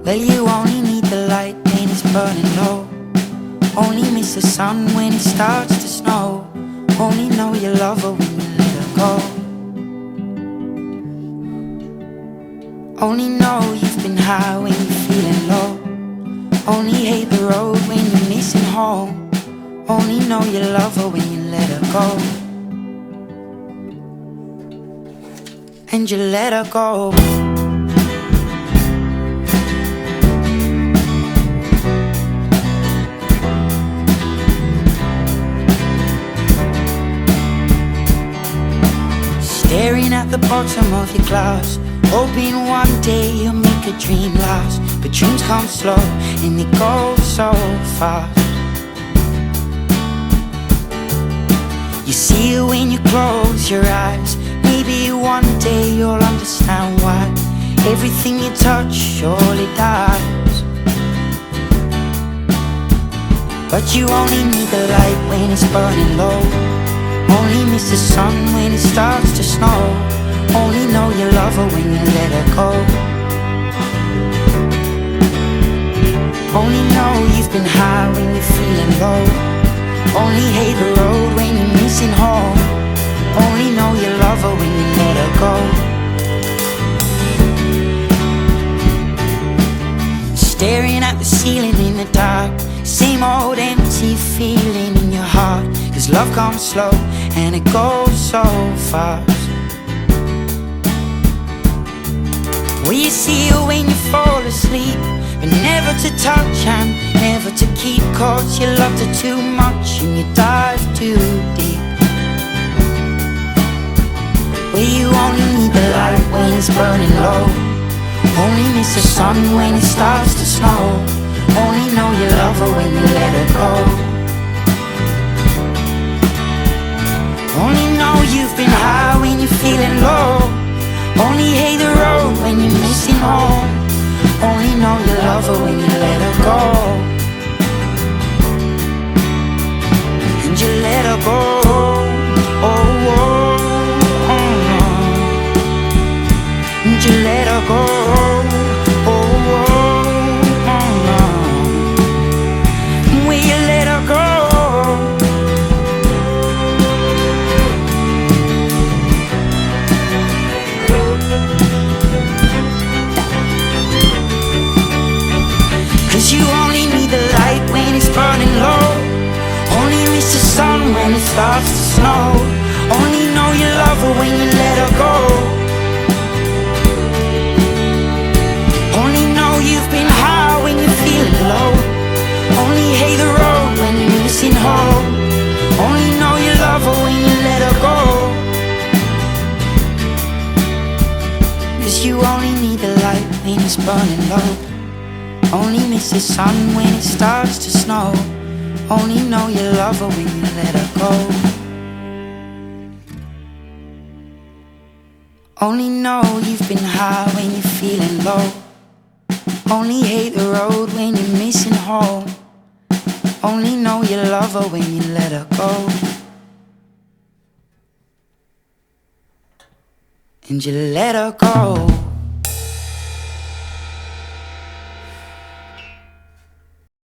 Well, you only need the light when it's burning low. Only miss the sun when it starts to snow. Only know you love her when you let her go. Only know you've been high when you're feeling low. Only hate the road when you're missing home. Only know you love her when you let her go. And you let her go. Staring at the bottom of your glass, hoping one day you'll make a dream last. But dreams come slow and they go so fast. You see it when you close your eyes. Maybe one day you'll understand why everything you touch surely dies. But you only need the light when it's burning low. Only miss the sun when it starts to snow. Only know you love her when you let her go. Only know you've been high when you're feeling low. Only hate the road when you're missing home. Only know you love her when you let her go. Staring at the ceiling in the dark, same old empty feeling in your heart. Cause love comes slow and it goes so fast. Well, you see her when you fall asleep, but never to touch and never to keep. Cause you loved her too much and you dive too deep. Well, you only need the light when it's burning low. Only miss the sun when it starts to snow. Only know you love her when you let her go. Only know you've been high when you're feeling low. Only hate the road when you're missing home. Only know you love her when you let her go. And you let her go. Oh, oh, oh, oh. And you let her go. Oh, oh, oh, oh. Will you let her go? Cause you only need the light when it's burning low. Only miss the sun when it starts to snow. Only know you love her when you let her go. Only know you've been high when you're feeling low. Only hate the road when you're missing home. Only know you love her when you let her go. Cause you only need the light when it's burning low. Only miss the sun when it starts to snow. Only know you love her when you let her go. Only know you've been high when you're feeling low. Only hate the road when you're missing home. Only know you love her when you let her go. And you let her go.